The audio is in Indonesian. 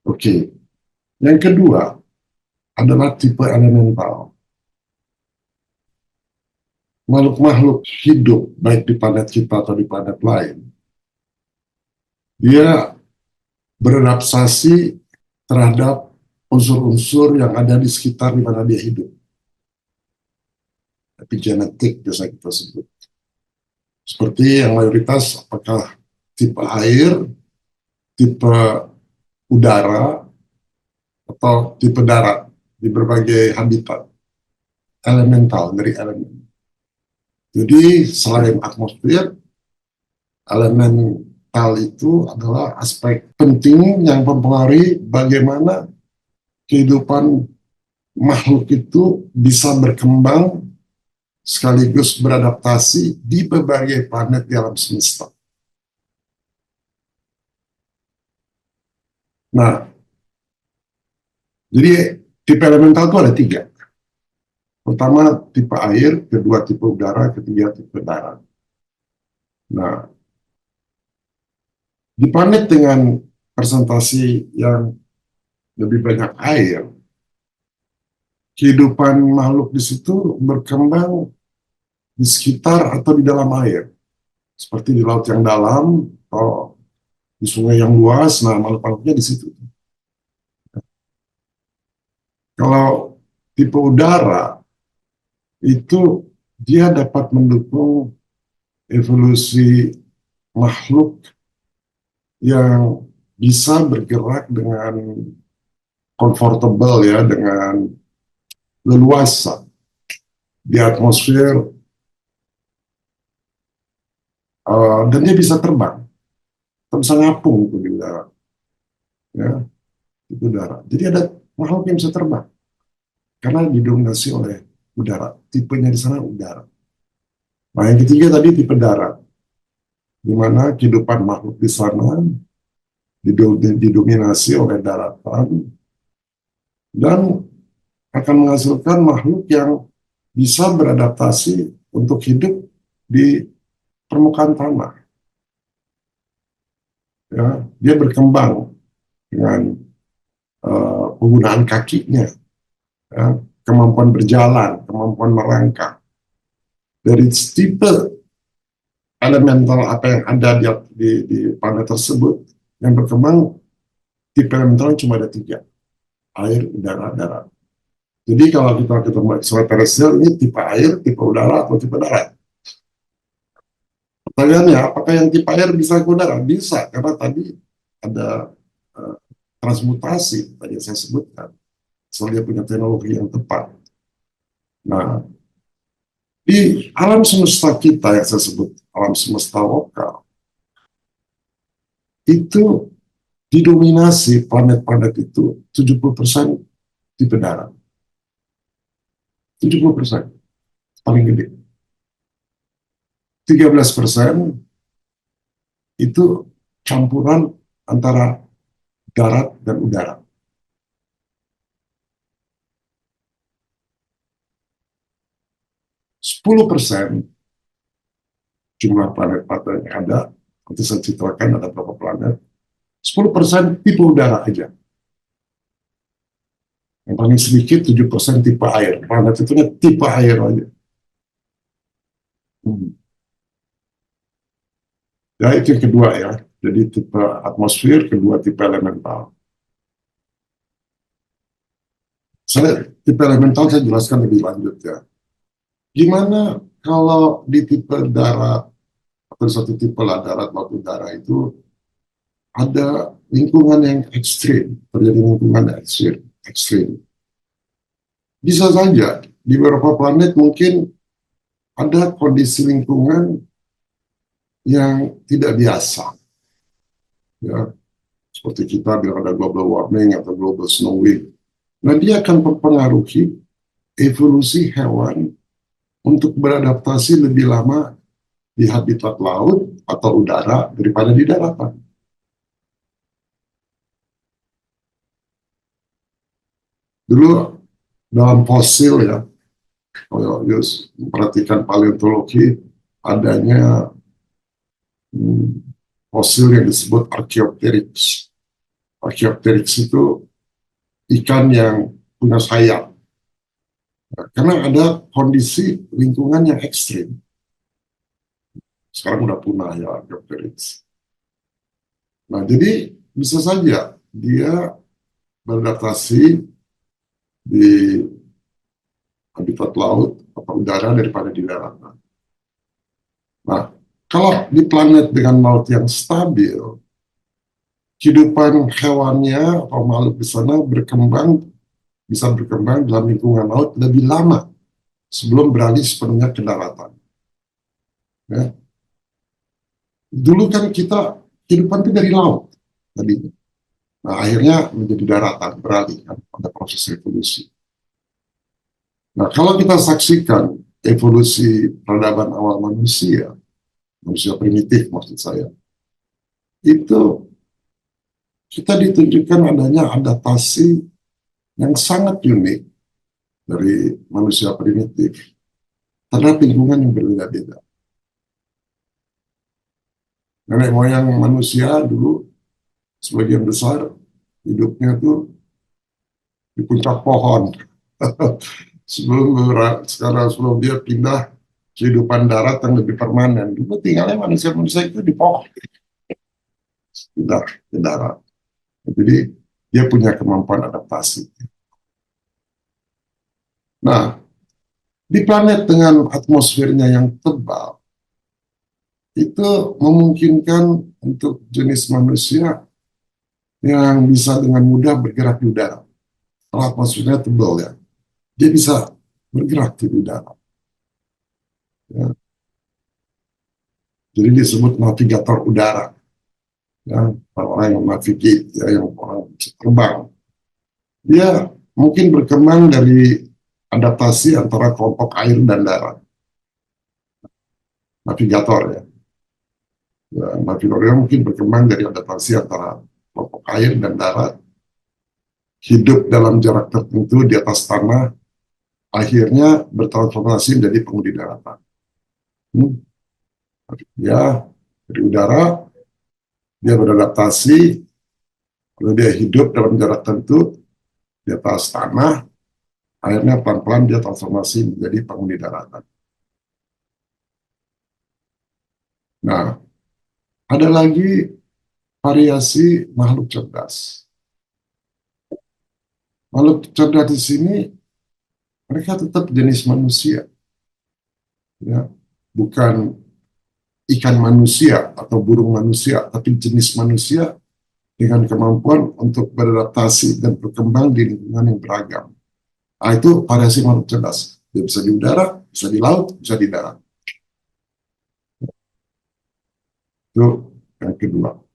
Oke. Yang kedua adalah tipe elemental. Makhluk-makhluk hidup, baik di planet kita atau di planet lain, dia beradaptasi terhadap unsur-unsur yang ada di sekitar di mana dia hidup. Epigenetik biasa kita sebut. Seperti yang mayoritas, apakah tipe air, tipe udara, atau tipe darat di berbagai habitat elemental dari elemen. Jadi selain atmosfer, elemental itu adalah aspek penting yang mempengaruhi bagaimana kehidupan makhluk itu bisa berkembang sekaligus beradaptasi di berbagai planet di alam semesta. Nah, jadi tipe elemental itu ada tiga. Pertama tipe air, kedua tipe udara, ketiga tipe darat. Nah, di planet dengan presentasi yang lebih banyak air, kehidupan makhluk di situ berkembang di sekitar atau di dalam air. Seperti di laut yang dalam atau di sungai yang luas, nah makhluk-makhluknya di situ. Kalau tipe udara, itu dia dapat mendukung evolusi makhluk yang bisa bergerak dengan comfortable ya, dengan leluasa di atmosfer, dan dia bisa terbang, bisa ngapung itu di udara, ya, itu udara. Jadi ada makhluk yang bisa terbang karena didominasi oleh udara. Tipenya di sana udara. Nah, yang ketiga tadi tipe darat, di mana kehidupan makhluk di sana didominasi oleh daratan dan akan menghasilkan makhluk yang bisa beradaptasi untuk hidup di permukaan tanah. Ya, dia berkembang dengan penggunaan kakinya, ya, kemampuan berjalan, kemampuan merangkak. Dari tipe elemental apa yang ada di planet tersebut, yang berkembang tipe elemental cuma ada tiga, air, udara, darat. Jadi kalau kita ketemu extraterrestrial, ini tipe air, tipe udara, atau tipe darat. Pertanyaannya, apakah yang tipe air bisa ke udara? Bisa, karena tadi ada transmutasi, tadi saya sebutkan. Soal dia punya teknologi yang tepat. Nah, di alam semesta kita yang saya sebut alam semesta lokal, itu didominasi planet-planet itu 70% tipe darat. 70%, paling gede. 13% itu campuran antara darat dan udara. 10% jumlah planet-planet yang ada, nanti saya ceritakan ada berapa planet, 10% tipe udara aja. Yang paling sedikit 7% tipe air. Planet itu tipe air aja. Ya, itu yang kedua ya. Jadi tipe atmosfer, kedua tipe elemental. Tipe elemental saya jelaskan lebih lanjut ya. Gimana kalau di tipe darat, atau satu tipe lah darat laut udara itu ada lingkungan yang ekstrim, terjadi lingkungan ekstrim. Bisa saja di beberapa planet mungkin ada kondisi lingkungan yang tidak biasa, ya, seperti kita bilang ada global warming atau global snowing. Nah, dia akan mempengaruhi evolusi hewan untuk beradaptasi lebih lama di habitat laut atau udara daripada di daratan. Dulu dalam fosil ya, kalau Yus memperhatikan paleontologi, adanya fosil yang disebut Archaeopteryx Archaeopteryx itu ikan yang punya sayap. Nah, karena ada kondisi lingkungan yang ekstrim. Sekarang udah punah ya Archaeopteryx. Nah, jadi bisa saja dia beradaptasi di habitat laut atau udara daripada di daratan. Nah, kalau di planet dengan laut yang stabil, kehidupan hewannya atau makhluk di sana bisa berkembang dalam lingkungan laut lebih lama sebelum beralih sepenuhnya ke daratan. Ya. Dulu kan kita kehidupan itu dari laut tadinya. Nah, akhirnya menjadi daratan, beralih kan pada proses evolusi. Nah, kalau kita saksikan evolusi peradaban awal manusia, manusia primitif maksud saya, itu kita ditunjukkan adanya adaptasi yang sangat unik dari manusia primitif terhadap lingkungan yang berbeda-beda. Nenek moyang manusia dulu sebagian besar hidupnya tuh di puncak pohon. Sebelum dia pindah kehidupan darat yang lebih permanen. Dulu tinggalnya manusia-manusia itu di pohon, pindah ke darat. Jadi dia punya kemampuan adaptasi. Nah, di planet dengan atmosfernya yang tebal, itu memungkinkan untuk jenis manusia yang bisa dengan mudah bergerak di udara. Kalau atmosfernya tebal ya, dia bisa bergerak di udara. Ya. Jadi disebut navigator udara. Ya, orang yang navigate, ya, yang orang bisa terbang. Dia mungkin berkembang dari adaptasi antara kelompok air dan darat. Navigator ya. Ya, navigator mungkin berkembang dari adaptasi antara kelompok air dan darat. Hidup dalam jarak tertentu di atas tanah, akhirnya bertransformasi menjadi penghuni daratan. Ya, dari udara, dia beradaptasi, lalu dia hidup dalam jarak tertentu di atas tanah, akhirnya pelan-pelan dia transformasi menjadi penghuni daratan. Nah, ada lagi variasi makhluk cerdas. Makhluk cerdas di sini, mereka tetap jenis manusia. Ya, bukan ikan manusia atau burung manusia, tapi jenis manusia dengan kemampuan untuk beradaptasi dan berkembang di lingkungan yang beragam. Nah, itu variasi makhluk cerdas. Dia bisa di udara, bisa di laut, bisa di darat. Itu yang kedua.